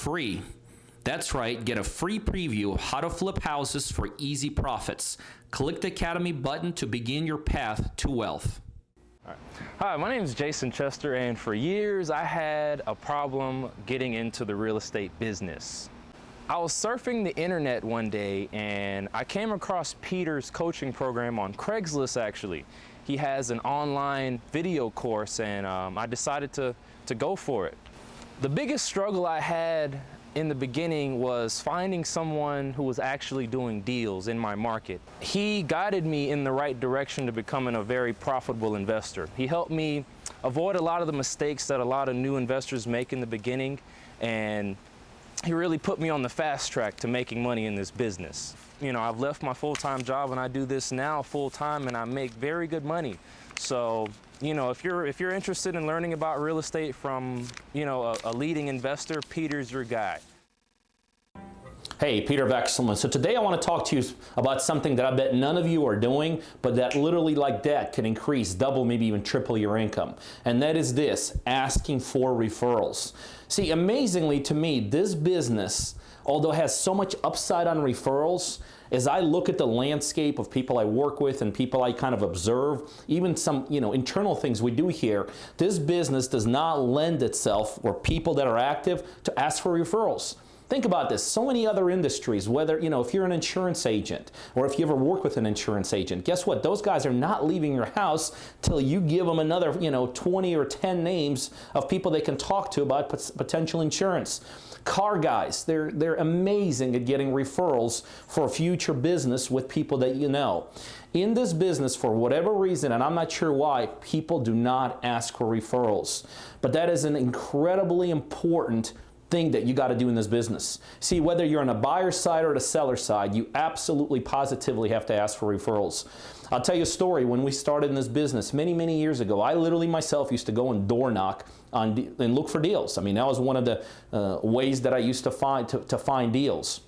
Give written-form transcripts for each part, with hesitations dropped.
free. That's right, get a free preview of how to flip houses for easy profits. Click the Academy button to begin your path to wealth. Hi, my name is Jason Chester, and for years I had a problem getting into the real estate business. I was surfing the internet one day and I came across Peter's coaching program on Craigslist actually. He has an online video course and I decided to go for it. The biggest struggle I had in the beginning was finding someone who was actually doing deals in my market. He guided me in the right direction to becoming a very profitable investor. He helped me avoid a lot of the mistakes that a lot of new investors make in the beginning, and he really put me on the fast track to making money in this business. You know, I've left my full-time job and I do this now full-time and I make very good money. So, you know, if you're interested in learning about real estate from, you know, a leading investor, Peter's your guy. Hey, Peter Vekselman. So today I want to talk to you about something that I bet none of you are doing, but that literally like that can increase, double, maybe even triple your income. And that is this, asking for referrals. See, amazingly to me, this business, although it has so much upside on referrals, as I look at the landscape of people I work with and people I kind of observe, even some, you know, internal things we do here, this business does not lend itself, or people that are active, to ask for referrals. Think about this. So many other industries, whether, you know, if you're an insurance agent or if you ever work with an insurance agent, guess what? Those guys are not leaving your house till you give them another, you know, 20 or 10 names of people they can talk to about potential insurance. Car guys, they're amazing at getting referrals for future business with people that you know. In this business, for whatever reason, and I'm not sure why, people do not ask for referrals. But that is an incredibly important thing that you got to do in this business. See, whether you're on a buyer side or the seller side, you absolutely positively have to ask for referrals. I'll tell you a story. When we started in this business many years ago, I literally myself used to go and door knock and look for deals. I mean, that was one of the ways that I used to find deals.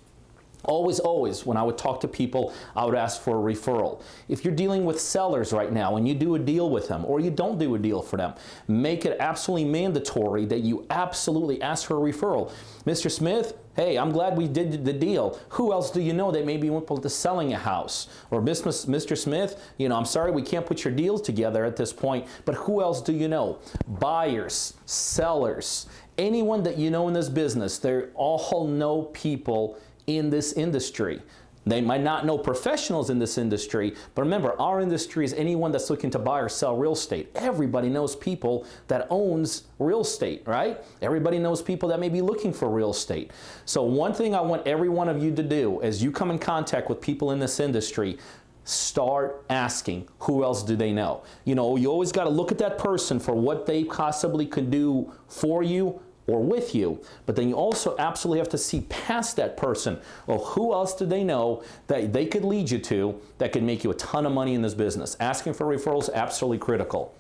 Always, when I would talk to people, I would ask for a referral. If you're dealing with sellers right now and you do a deal with them or you don't do a deal for them, make it absolutely mandatory that you absolutely ask for a referral. Mr. Smith, hey, I'm glad we did the deal. Who else do you know that maybe went to selling a house? Or Mr. Smith, you know, I'm sorry we can't put your deals together at this point, but who else do you know? Buyers, sellers, anyone that you know in this business, they all know people in this industry. They might not know professionals in this industry, but remember, our industry is anyone that's looking to buy or sell real estate. Everybody knows people that owns real estate, right? Everybody knows people that may be looking for real estate. So one thing I want every one of you to do as you come in contact with people in this industry, start asking, who else do they know? You know, you always got to look at that person for what they possibly could do for you or with you, but then you also absolutely have to see past that person. Well, who else do they know that they could lead you to that could make you a ton of money in this business? Asking for referrals, absolutely critical.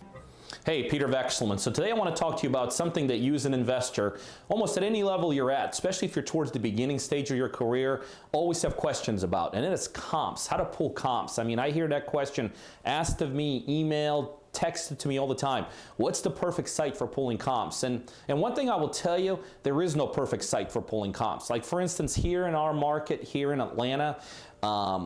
Hey, Peter Vekselman. So today I want to talk to you about something that you as an investor, almost at any level you're at, especially if you're towards the beginning stage of your career, always have questions about, and it is comps, how to pull comps. I mean, I hear that question asked of me, emailed, texted to me all the time. What's the perfect site for pulling comps? And one thing I will tell you, there is no perfect site for pulling comps. Like for instance, here in our market, here in Atlanta,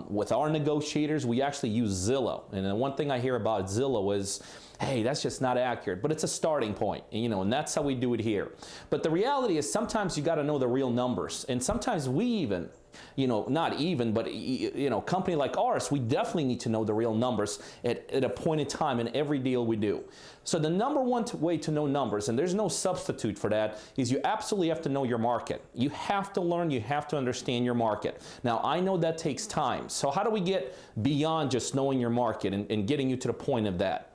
with our negotiators, we actually use Zillow. And the one thing I hear about Zillow is, hey, that's just not accurate, but it's a starting point, you know, and that's how we do it here. But the reality is sometimes you got to know the real numbers. And sometimes we even, you know, not even, but, you know, a company like ours, we definitely need to know the real numbers at a point in time in every deal we do. So the number one way to know numbers, and there's no substitute for that, is you absolutely have to know your market. You have to learn, you have to understand your market. Now, I know that takes time. So how do we get beyond just knowing your market and getting you to the point of that?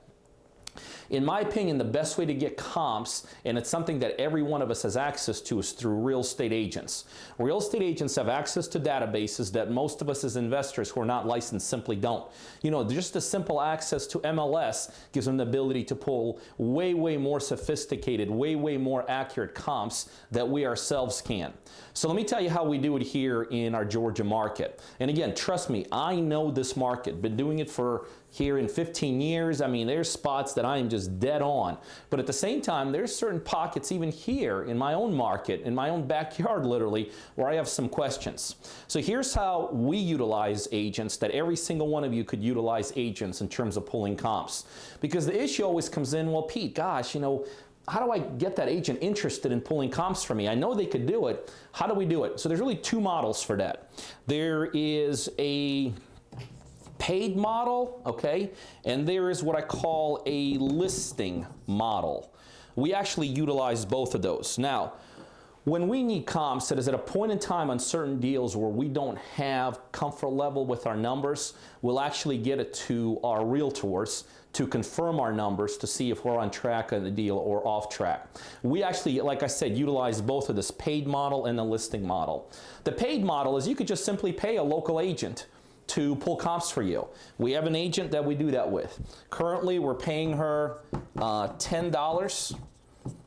In my opinion, the best way to get comps, and it's something that every one of us has access to, is through real estate agents. Real estate agents have access to databases that most of us as investors who are not licensed simply don't. You know, just the simple access to MLS gives them the ability to pull way more sophisticated, way more accurate comps that we ourselves can. So let me tell you how we do it here in our Georgia market. And again, trust me, I know this market. Been doing it for here in 15 years. I mean, there's spots that I am just dead on. But at the same time, there's certain pockets even here in my own market, in my own backyard literally, where I have some questions. So here's how we utilize agents, that every single one of you could utilize agents in terms of pulling comps. Because the issue always comes in, well, Pete, gosh, you know, how do I get that agent interested in pulling comps for me? I know they could do it. How do we do it? So there's really two models for that. There is a paid model, okay, and there is what I call a listing model. We actually utilize both of those. Now, when we need comps, it is at a point in time on certain deals where we don't have comfort level with our numbers, we'll actually get it to our realtors to confirm our numbers to see if we're on track on the deal or off track. We actually, like I said, utilize both of this paid model and the listing model. The paid model is you could just simply pay a local agent to pull comps for you. We have an agent that we do that with. Currently, we're paying her $10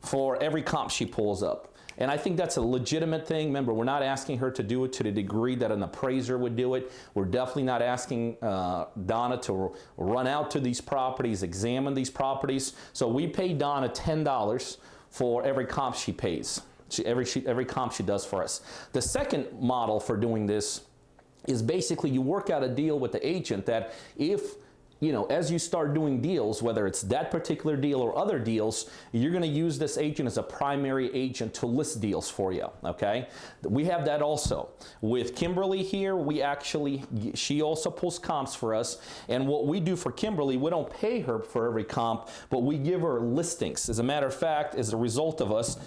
for every comp she pulls up. And I think that's a legitimate thing. Remember, we're not asking her to do it to the degree that an appraiser would do it. We're definitely not asking Donna to run out to these properties, examine these properties. So we pay Donna $10 for every comp she pays, every comp she does for us. The second model for doing this is basically you work out a deal with the agent that if, you know, as you start doing deals, whether it's that particular deal or other deals, you're going to use this agent as a primary agent to list deals for you, okay? We have that also. With Kimberly here, she also pulls comps for us, and what we do for Kimberly, we don't pay her for every comp, but we give her listings. As a matter of fact, as a result of us,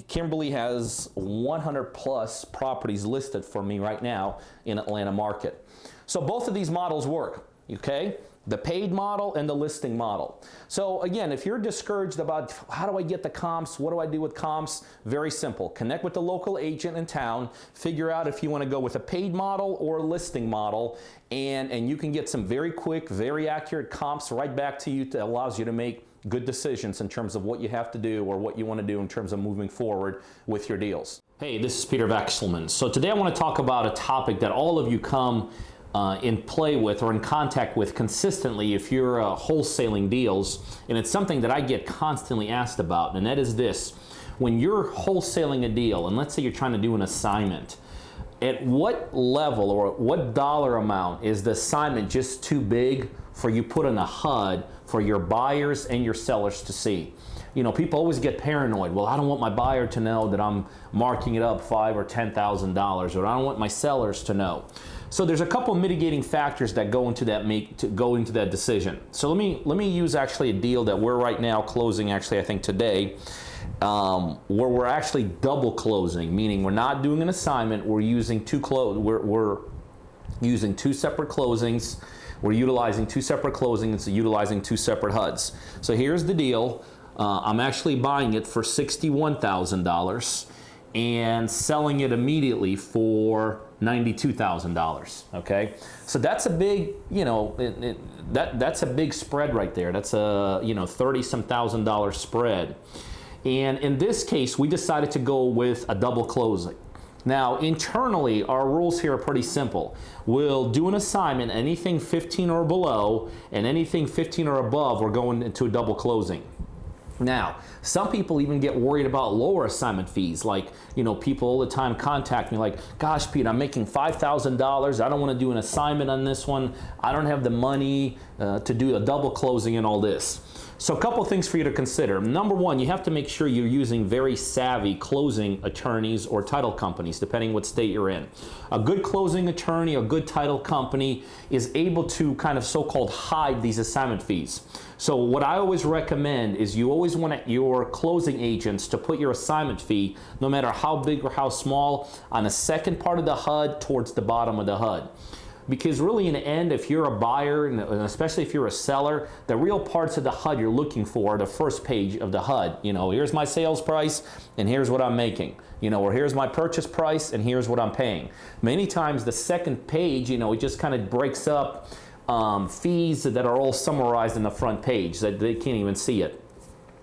Kimberly has 100 plus properties listed for me right now in Atlanta market. So both of these models work. Okay, the paid model and the listing model. So again, if you're discouraged about how do I get the comps, what do I do with comps, very simple. Connect with the local agent in town, figure out if you want to go with a paid model or a listing model, and you can get some very quick, very accurate comps right back to you that allows you to make good decisions in terms of what you have to do or what you want to do in terms of moving forward with your deals. Hey, this is Peter Vekselman. So today I want to talk about a topic that all of you come in play with or in contact with consistently if you're wholesaling deals, and it's something that I get constantly asked about, and that is this. When you're wholesaling a deal, and let's say you're trying to do an assignment, at what level or what dollar amount is the assignment just too big for you put on a HUD for your buyers and your sellers to see? You know, people always get paranoid. Well, I don't want my buyer to know that I'm marking it up $5,000 or $10,000, or I don't want my sellers to know. So there's a couple mitigating factors that go into that decision. So let me use actually a deal that we're right now closing, actually I think today, where we're actually double closing, meaning we're not doing an assignment. We're using we're using two separate closings. We're utilizing two separate closings, utilizing two separate HUDs. So here's the deal. I'm actually buying it for $61,000 and selling it immediately for $92,000. Okay, so that's a big, you know, that's a big spread right there. That's a, you know, $30-some thousand spread. And in this case, we decided to go with a double closing. Now, internally, our rules here are pretty simple. We'll do an assignment, anything 15 or below, and anything 15 or above, we're going into a double closing. Now, some people even get worried about lower assignment fees. Like, you know, people all the time contact me like, gosh, Pete, I'm making $5,000. I don't want to do an assignment on this one. I don't have the money to do a double closing and all this. So a couple things for you to consider. Number one, you have to make sure you're using very savvy closing attorneys or title companies, depending what state you're in. A good closing attorney, a good title company is able to kind of so-called hide these assignment fees. So what I always recommend is you always want your closing agents to put your assignment fee, no matter how big or how small, on the second part of the HUD towards the bottom of the HUD. Because really in the end, if you're a buyer, and especially if you're a seller, the real parts of the HUD you're looking for are the first page of the HUD. You know, here's my sales price and here's what I'm making. You know, or here's my purchase price and here's what I'm paying. Many times the second page, you know, it just kind of breaks up fees that are all summarized in the front page, that they can't even see it.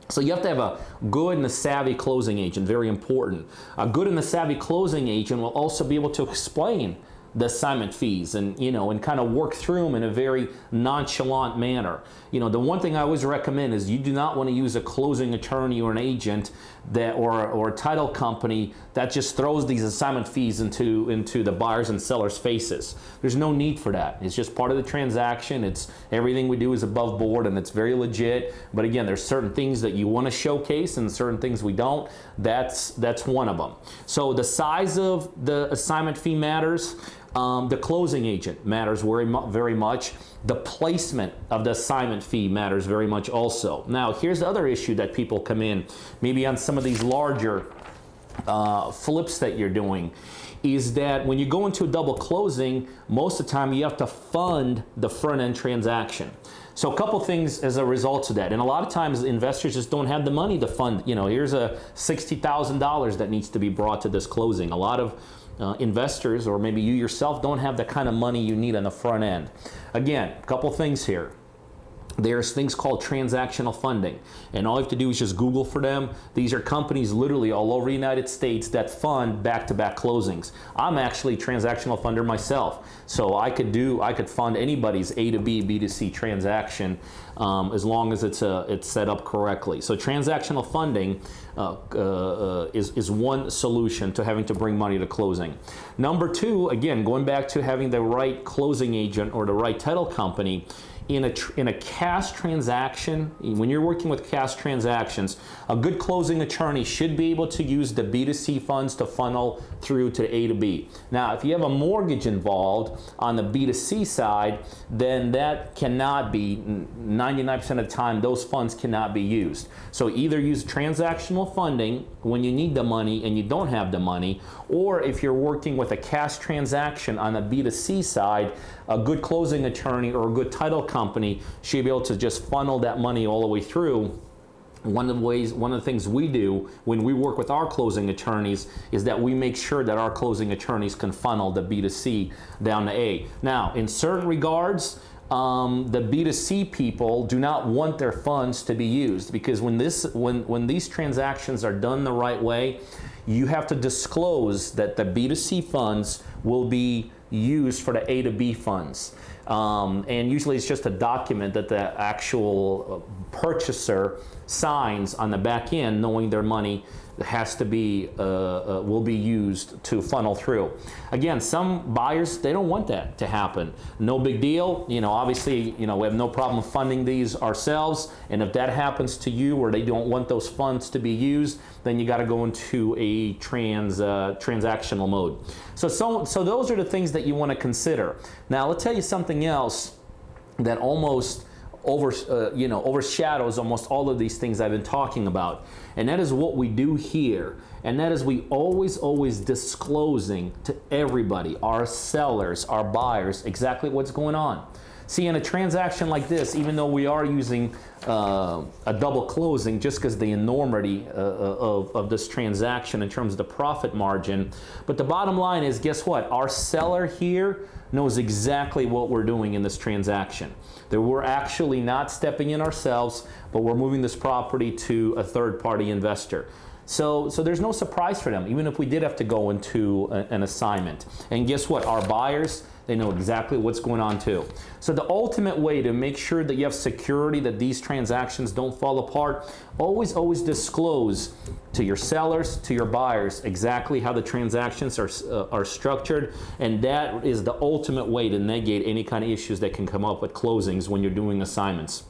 So you have to have a good and a savvy closing agent, very important. A good and a savvy closing agent will also be able to explain the assignment fees and, and kind of work through them in a very nonchalant manner. The one thing I always recommend is you do not want to use a closing attorney or an agent that or a title company that just throws these assignment fees into the buyers and sellers' faces. There's no need for that. It's just part of the transaction. It's everything we do is above board and it's very legit. But again, there's certain things that you want to showcase and certain things we don't. That's one of them. So the size of the assignment fee matters. The closing agent matters very much. The placement of the assignment fee matters very much also. Now, here's the other issue that people come in, maybe on some of these larger flips that you're doing, is that when you go into a double closing, most of the time you have to fund the front end transaction. So a couple things as a result of that. And a lot of times investors just don't have the money to fund, here's a $60,000 that needs to be brought to this closing. A lot of investors, or maybe you yourself, don't have the kind of money you need on the front end. Again, a couple things here. There's things called transactional funding, and all you have to do is just Google for them. These are companies literally all over the United States that fund back-to-back closings. I'm actually a transactional funder myself, so I could fund anybody's A to B, B to C transaction as long as it's set up correctly. So transactional funding is one solution to having to bring money to closing. Number two, again, going back to having the right closing agent or the right title company. In a cash transaction, when you're working with cash transactions, a good closing attorney should be able to use the B2C funds to funnel through to A to B. Now, if you have a mortgage involved on the B2C side, then that cannot be, 99% of the time, those funds cannot be used. So either use transactional funding when you need the money and you don't have the money, or if you're working with a cash transaction on the B2C side, a good closing attorney or a good title company should be able to just funnel that money all the way through. One of the things we do when we work with our closing attorneys is that we make sure that our closing attorneys can funnel the B2C down to A. Now, in certain regards, the B2C people do not want their funds to be used, because when these transactions are done the right way, you have to disclose that the B2C funds will be used for the A to B funds. And usually it's just a document that the actual purchaser signs on the back end, knowing their money has to be will be used to funnel through. Again, some buyers, they don't want that to happen. No big deal. Obviously, we have no problem funding these ourselves. And if that happens to you, or they don't want those funds to be used, then you got to go into a transactional mode. So those are the things that you want to consider. Now, let's tell you something else that almost overshadows almost all of these things I've been talking about, and that is what we do here, and that is we always disclosing to everybody, our sellers, our buyers, exactly what's going on. See, in a transaction like this, even though we are using a double closing, just because the enormity of this transaction in terms of the profit margin, but the bottom line is, guess what? Our seller here knows exactly what we're doing in this transaction. That we're actually not stepping in ourselves, but we're moving this property to a third-party investor. So there's no surprise for them, even if we did have to go into an assignment. And guess what? Our buyers, they know exactly what's going on too. So the ultimate way to make sure that you have security, that these transactions don't fall apart, always disclose to your sellers, to your buyers, exactly how the transactions are structured, and that is the ultimate way to negate any kind of issues that can come up with closings when you're doing assignments.